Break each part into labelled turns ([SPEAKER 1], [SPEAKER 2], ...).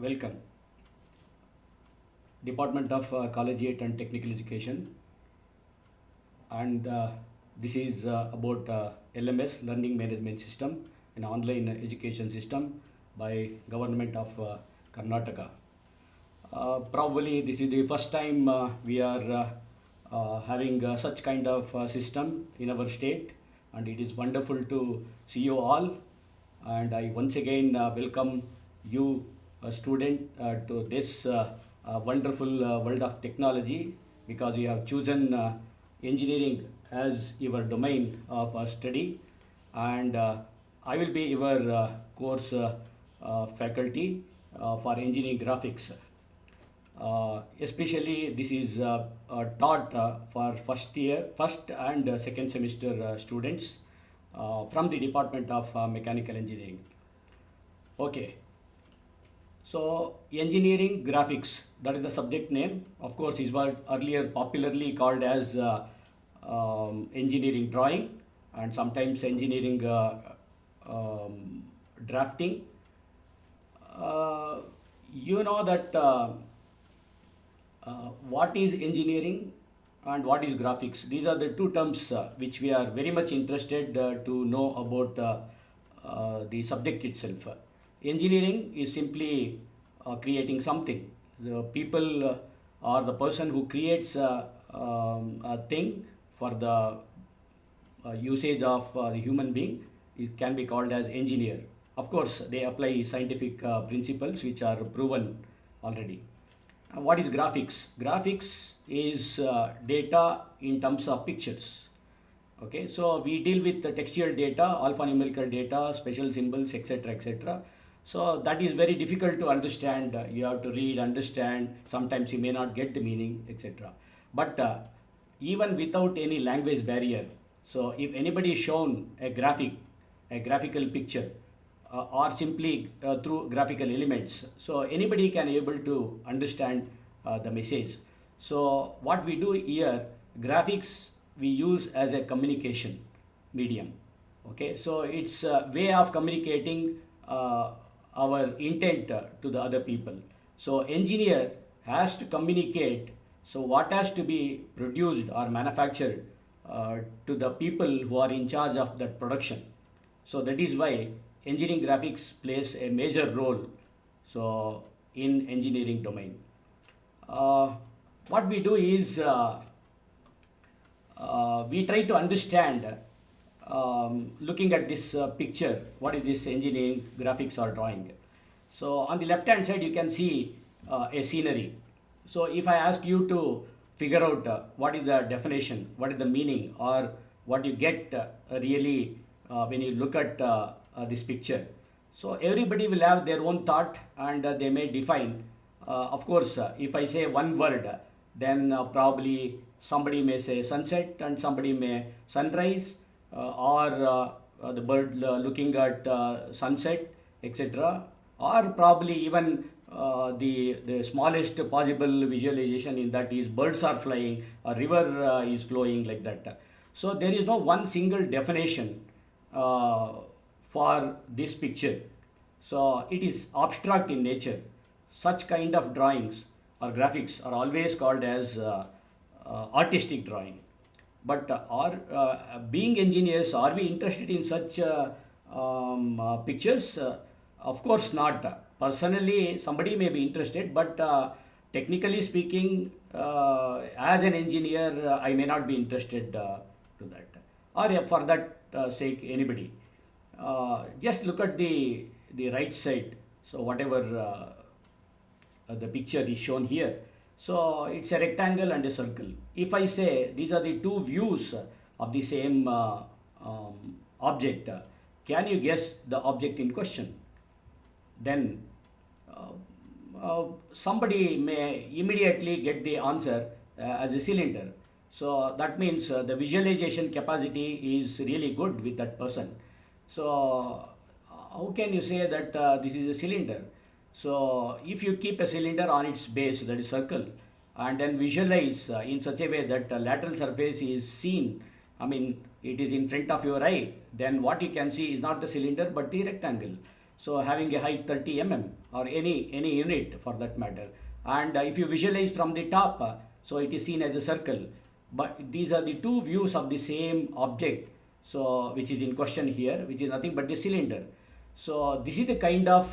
[SPEAKER 1] Welcome. Department of Collegiate and Technical Education, and this is about LMS, Learning Management System, an online education system by Government of Karnataka. Probably this is the first time we are having such kind of system in our state, and it is wonderful to see you all. And I once again welcome you, student, to this wonderful world of technology, because you have chosen engineering as your domain of study, and I will be your course faculty for engineering graphics. Especially this is taught for first and second semester students from the Department of Mechanical Engineering. Okay, so engineering graphics, that is the subject name. Of course, is what earlier popularly called as engineering drawing, and sometimes engineering drafting. Uh, you know that what is engineering and what is graphics. These are the two terms which we are very much interested to know about the subject itself. Engineering is simply creating something. The people or the person who creates a thing for the usage of the human being, it can be called as engineer. Of course, they apply scientific principles which are proven already. What is graphics? Graphics is data in terms of pictures. Okay, so we deal with the textual data, alphanumerical data, special symbols, etc., etc. So that is very difficult to understand. You have to read, understand. Sometimes you may not get the meaning, etc. But even without any language barrier, so if anybody is shown a graphical picture, or simply through graphical elements, so anybody can able to understand the message. So what we do here, graphics we use as a communication medium. Okay, so it's a way of communicating our intent to the other people. So engineer has to communicate, so what has to be produced or manufactured to the people who are in charge of that production. So that is why engineering graphics plays a major role, so in engineering domain. Uh, what we do is we try to understand, looking at this picture, what is this engineering graphics or drawing. So on the left hand side you can see a scenery. So if I ask you to figure out what is the definition, what is the meaning, or what you get really when you look at this picture, so everybody will have their own thought, and they may define. Of course, if I say one word, then probably somebody may say sunset, and somebody may sunrise, or the bird looking at sunset, etc. Or probably even the smallest possible visualization in that is birds are flying, a river is flowing, like that. So there is no one single definition uh, for this picture. So it is abstract in nature. Such kind of drawings or graphics are always called as artistic drawing. But being engineers, are we interested in such pictures? Of course not. Personally, somebody may be interested, but technically speaking, as an engineer, I may not be interested to that. Or for that sake, anybody. Just look at the right side. So whatever the picture is shown here. So it's a rectangle and a circle. If I say these are the two views of the same object, can you guess the object in question? Then somebody may immediately get the answer as a cylinder. So that means the visualization capacity is really good with that person. So how can you say that this is a cylinder? So if you keep a cylinder on its base, that is circle, and then visualize in such a way that lateral surface is seen, I mean it is in front of your eye, then what you can see is not the cylinder but the rectangle. so having a height 30 mm or any unit for that matter. And if you visualize from the top, so it is seen as a circle. But these are the two views of the same object, so which is in question here, which is nothing but the cylinder. So this is the kind of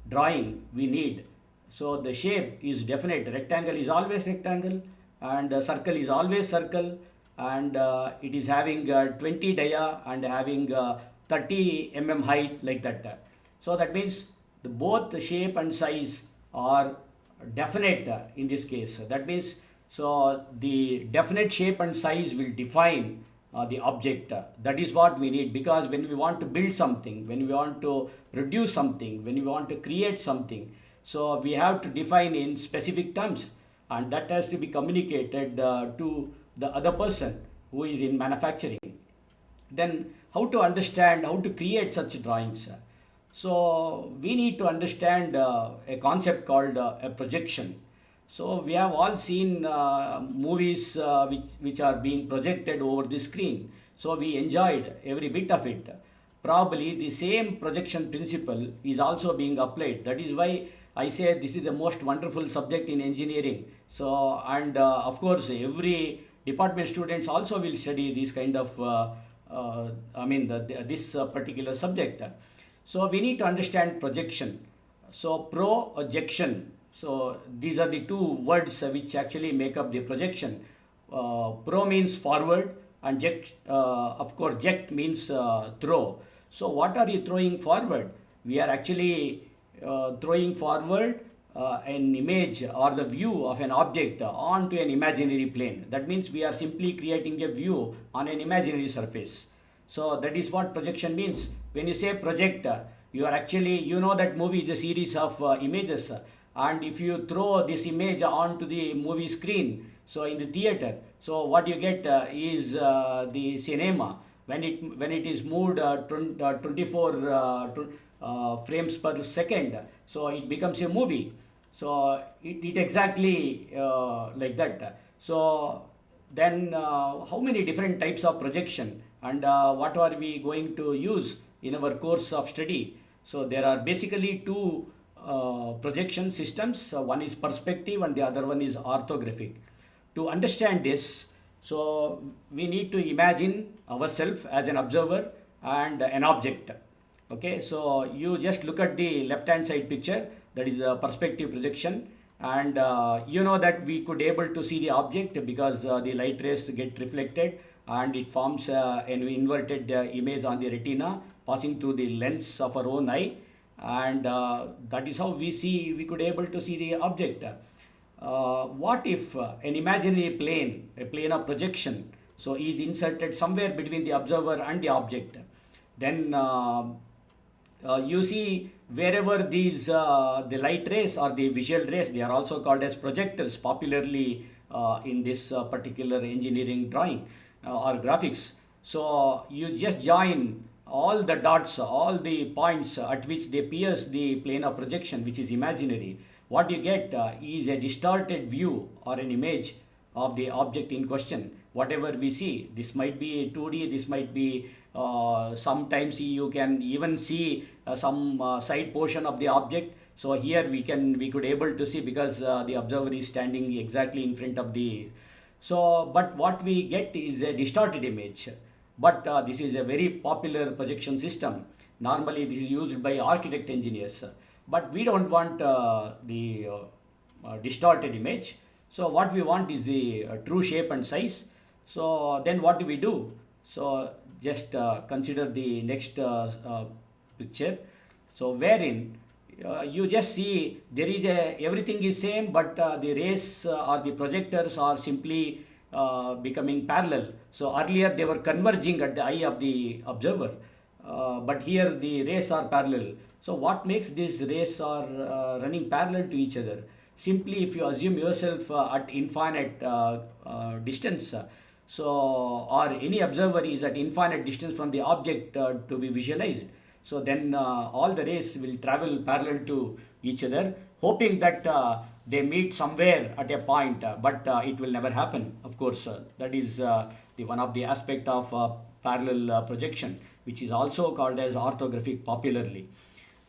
[SPEAKER 1] drawing we need. So the shape is definite. Rectangle is always rectangle, and circle is always circle, and it is having 20 dia and having 30 mm height, like that. So that means both the shape and size are definite in this case. That means, so the definite shape and size will define the object. That is what we need, because when we want to build something, when we want to produce something, when we want to create something, so we have to define in specific terms, and that has to be communicated to the other person who is in manufacturing. Then how to understand, how to create such drawings? So we need to understand a concept called a projection. So we have all seen movies which are being projected over the screen. So we enjoyed every bit of it. Probably the same projection principle is also being applied. That is why I say this is the most wonderful subject in engineering. So, and of course every department students also will study this kind of this particular subject. So we need to understand projection. So projection. So these are the two words which actually make up the projection. Pro means forward, and ject, of course, ject means throw. So what are you throwing forward? We are actually throwing forward an image or the view of an object onto an imaginary plane. That means we are simply creating a view on an imaginary surface. So that is what projection means. When you say project, you are actually, you know that movie is a series of images, and if you throw this image onto the movie screen, so in the theater, so what you get is the cinema. When it is moved 24 frames per second, so it becomes a movie. So it exactly like that. So then how many different types of projection, and what are we going to use in our course of study? So there are basically two projection systems. One is perspective and the other one is orthographic. To understand this, so we need to imagine ourselves as an observer and an object. Okay, so you just look at the left hand side picture, that is a perspective projection, and you know that we could able to see the object because the light rays get reflected, and it forms an inverted image on the retina passing through the lens of our own eye, and that is how we could able to see the object. What if an imaginary plane, a plane of projection, so is inserted somewhere between the observer and the object? Then you see wherever these the light rays or the visual rays, they are also called as projectors popularly in this particular engineering drawing or graphics. So you just join all the dots, all the points at which they pierce the plane of projection, which is imaginary. What you get is a distorted view or an image of the object in question. Whatever we see, this might be 2D, this might be sometimes you can even see some side portion of the object. So here we could able to see because the observer is standing exactly in front of the. So but what we get is a distorted image. But this is a very popular projection system. Normally this is used by architect engineers, but we don't want the distorted image. So what we want is the true shape and size. So then what do we do? So just consider the next picture. So wherein you just see there is everything is same, but the rays or the projectors are simply becoming parallel. So earlier they were converging at the eye of the observer, but here the rays are parallel. So what makes these rays are running parallel to each other? Simply if you assume yourself at infinite distance, so or any observer is at infinite distance from the object to be visualized, so then all the rays will travel parallel to each other, hoping that they meet somewhere at a point, but it will never happen, of course. That is the one of the aspect of parallel projection, which is also called as orthographic popularly.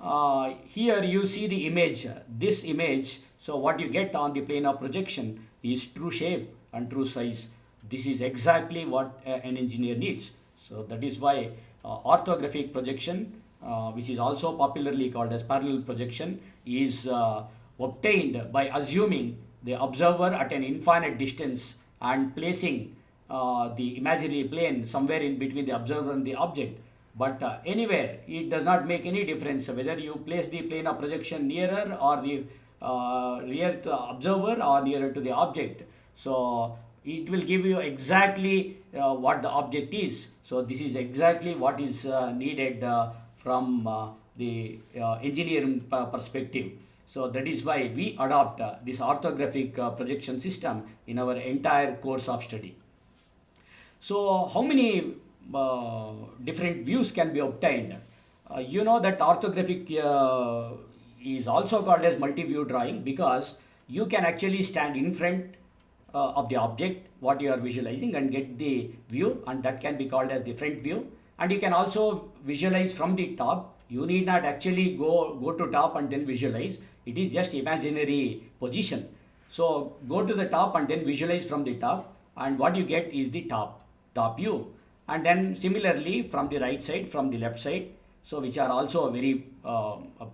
[SPEAKER 1] Here you see the image, this image. So what you get on the plane of projection is true shape and true size. This is exactly what an engineer needs. So that is why orthographic projection, which is also popularly called as parallel projection, is obtained by assuming the observer at an infinite distance and placing the imaginary plane somewhere in between the observer and the object. But anywhere, it does not make any difference whether you place the plane of projection nearer or the near to the observer or nearer to the object. So it will give you exactly what the object is. So this is exactly what is needed from the engineering perspective. So that is why we adopt this orthographic projection system in our entire course of study. So how many different views can be obtained? You know that orthographic is also called as multi-view drawing because you can actually stand in front of the object what you are visualizing and get the view, and that can be called as the front view. And you can also visualize from the top. You need not actually go to top and then visualize. It is just imaginary position. So go to the top and then visualize from the top, and what you get is the top view. And then similarly from the right side, from the left side, so which are also very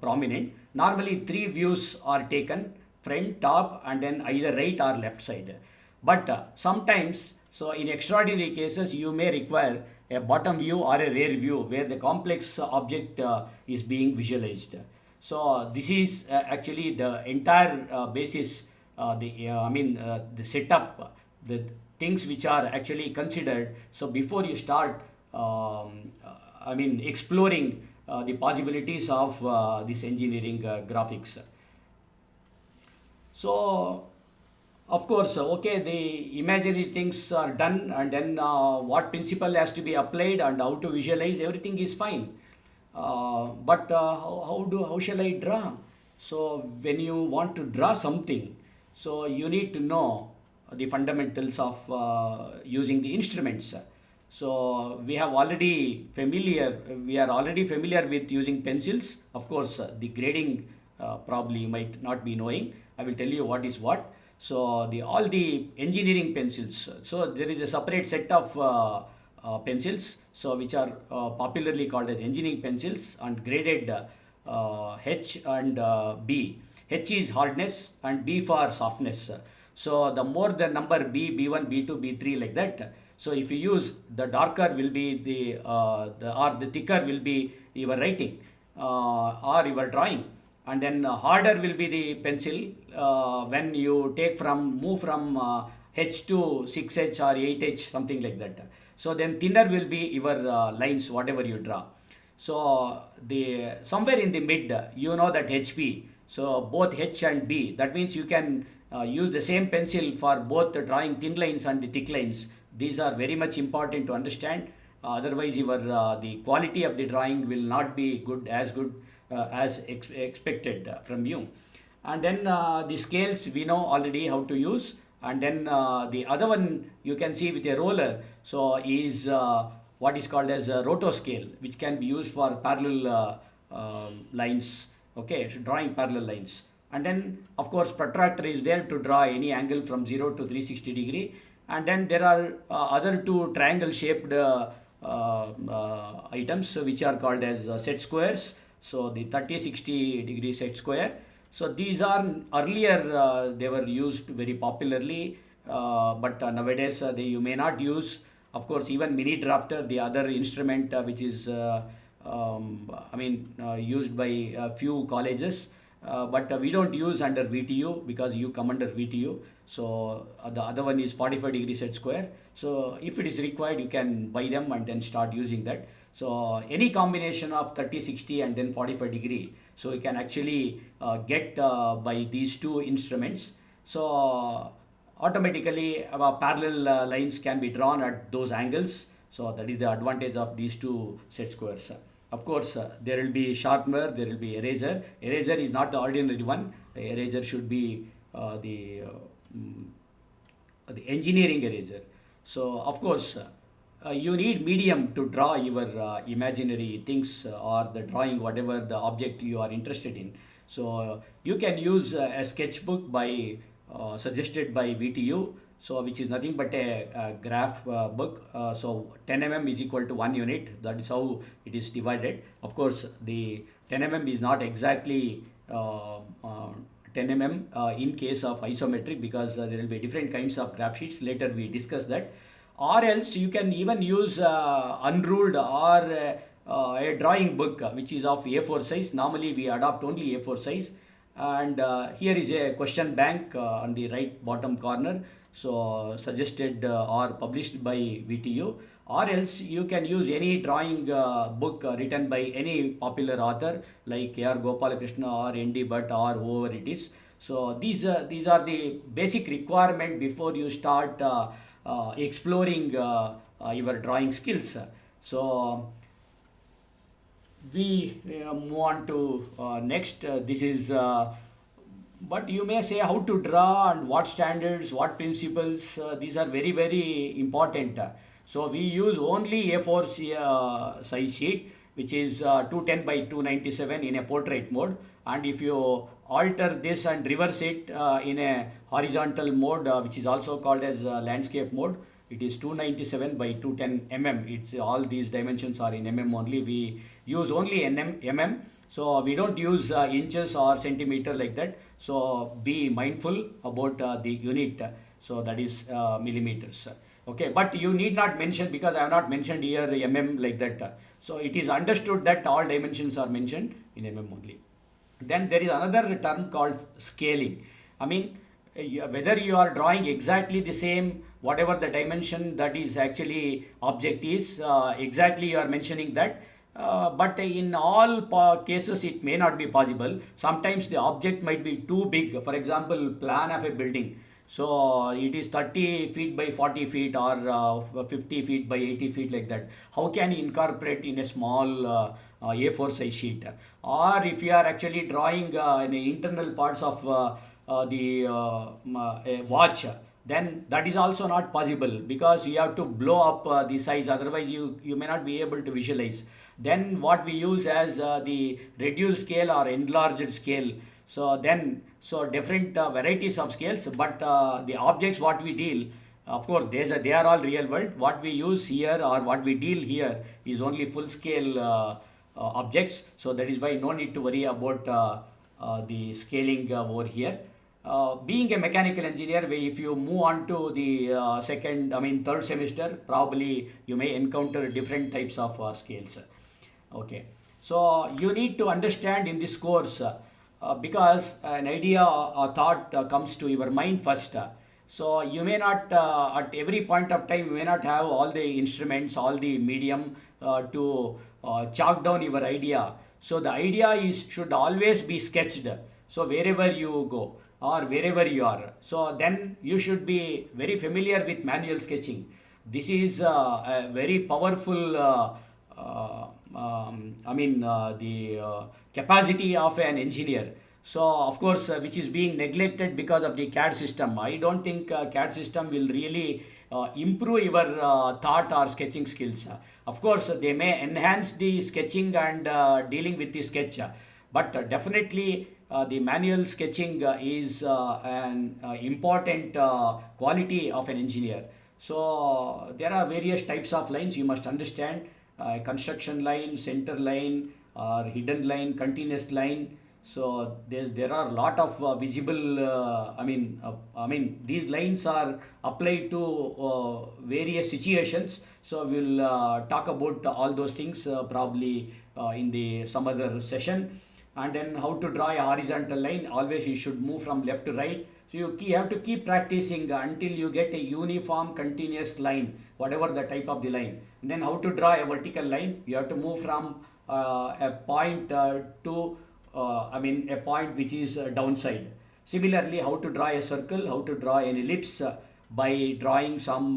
[SPEAKER 1] prominent. Normally three views are taken: front, top, and then either right or left side. But sometimes, so in extraordinary cases, you may require a bottom view or a rear view where the complex object is being visualized. So this is actually the entire basis, the setup, the things which are actually considered. So before you start, exploring the possibilities of this engineering graphics. So of course, okay, the imaginary things are done, and then what principle has to be applied and how to visualize, everything is fine. But how shall I draw? So when you want to draw something, so you need to know the fundamentals of using the instruments. So we are already familiar with using pencils. Of course, the grading probably you might not be knowing. I will tell you what is what. So all the engineering pencils. So there is a separate set of pencils. So which are popularly called as engineering pencils and graded H and B. H is hardness and B for softness. So the more the number B, B1, B2, B3 like that. So if you use, the darker will be the thicker will be your writing or your drawing, and then harder will be the pencil when you move from H to 6H or 8H, something like that. So then thinner will be your lines, whatever you draw. So the somewhere in the mid, you know that HP. So both H and B. That means you can use the same pencil for both the drawing thin lines and the thick lines. These are very much important to understand. Otherwise, the quality of the drawing will not be good as expected from you. And then the scales we know already how to use. And then the other one you can see with a roller. So is what is called as a roto scale, which can be used for parallel lines. Okay, so drawing parallel lines. And then of course protractor is there to draw any angle from 0 to 360 degree. And then there are other two triangle shaped items which are called as set squares. So the 30-60 degree set square. So these are earlier they were used very popularly, but nowadays you may not use. Of course, even mini drafter, the other instrument which is used by a few colleges, but we don't use under VTU because you come under VTU. So the other one is 45 degree set square. So if it is required, you can buy them and then start using that. So any combination of 30-60 and then 45 degree. So you can actually get by these two instruments. So automatically parallel lines can be drawn at those angles. So that is the advantage of these two set squares. Of course, there will be sharpener, there will be eraser. Eraser is not the ordinary one. The eraser should be the engineering eraser. So of course, you need medium to draw your imaginary things or the drawing, whatever the object you are interested in. So you can use a sketchbook by suggested by VTU, so which is nothing but a graph book. So 10 mm is equal to 1 unit. That is how it is divided. Of course, the 10 mm is not exactly 10 mm in case of isometric, because there will be different kinds of graph sheets. Later we discuss that. Or else you can even use unruled or a drawing book which is of A4 size. Normally we adopt only A4 size. And here is a question bank on the right bottom corner. So suggested or published by VTU. Or else you can use any drawing book written by any popular author like A.R. Gopalakrishna or N.D. Bhatt or whoever it is. So these are the basic requirement before you start exploring your drawing skills. So we move on to next. This is but you may say how to draw and what standards, what principles. These are very very important. So we use only A4 size sheet, which is 210 by 297 in a portrait mode. And if you alter this and reverse it in a horizontal mode, which is also called as landscape mode, it is 297 by 210 mm. It's all these dimensions are in mm only. We use only mm. So we don't use inches or centimeter like that. So be mindful about the unit. So that is millimeters. Okay, but you need not mention, because I have not mentioned here mm like that. So it is understood that all dimensions are mentioned in mm only. Then there is another term called scaling. I mean, whether you are drawing exactly the same, whatever the dimension that is actually object is, exactly you are mentioning that. But in all cases it may not be possible. Sometimes the object might be too big. For example, plan of a building. So it is 30 feet by 40 feet or 50 feet by 80 feet like that. How can you incorporate in a small A4 size sheet? Or if you are actually drawing in the internal parts of the a watch, then that is also not possible, because you have to blow up the size, otherwise you may not be able to visualize. Then what we use as the reduced scale or enlarged scale. So then, so different varieties of scales, but the objects what we deal, of course they are all real world. What we use here or what we deal here is only full scale objects. So that is why no need to worry about the scaling over here. Being a mechanical engineer, if you move on to the third semester, probably you may encounter different types of scales. Okay, so you need to understand in this course, because an idea or thought comes to your mind first. So you may not, at every point of time, you may not have all the instruments, all the medium to chalk down your idea. So the idea should always be sketched. So wherever you go or wherever you are, so then you should be very familiar with manual sketching. This is a very powerful the capacity of an engineer. So of course, which is being neglected because of the CAD system. I don't think CAD system will really improve your thought or sketching skills. Of course, they may enhance the sketching and dealing with the sketch, but definitely the manual sketching is an important quality of an engineer. So there are various types of lines you must understand. Construction line, center line, or hidden line, continuous line. So there are a lot of visible. These lines are applied to various situations. So we'll talk about all those things probably in the some other session. And then how to draw a horizontal line. Always you should move from left to right. So you have to keep practicing until you get a uniform continuous line, whatever the type of the line. And then how to draw a vertical line. You have to move from a point to a point which is downside. Similarly, how to draw a circle, how to draw an ellipse by drawing some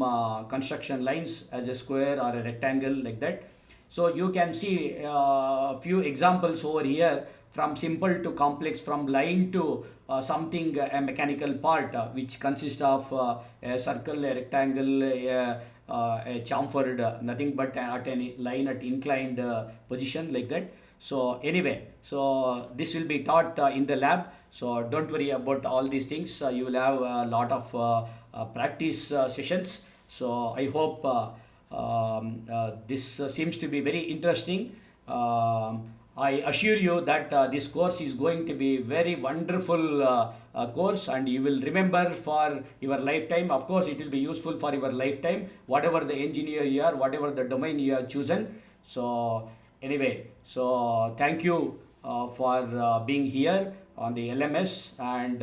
[SPEAKER 1] construction lines as a square or a rectangle like that. So you can see a few examples over here, from simple to complex, from line to something, a mechanical part which consists of a circle, a rectangle, a chamfered, nothing but at any line at inclined position like that. So anyway, so this will be taught in the lab. So don't worry about all these things. You will have a lot of practice sessions. So I hope this seems to be very interesting. I assure you that this course is going to be very wonderful course, and you will remember for your lifetime. Of course, it will be useful for your lifetime, whatever the engineer you are, whatever the domain you have chosen. So anyway, so thank you for being here on the LMS and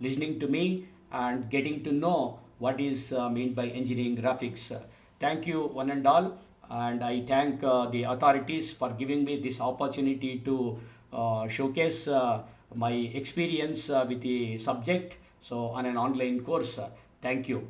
[SPEAKER 1] listening to me and getting to know what is meant by engineering graphics. Thank you one and all, and I thank the authorities for giving me this opportunity to showcase my experience with the subject, so on an online course. Thank you.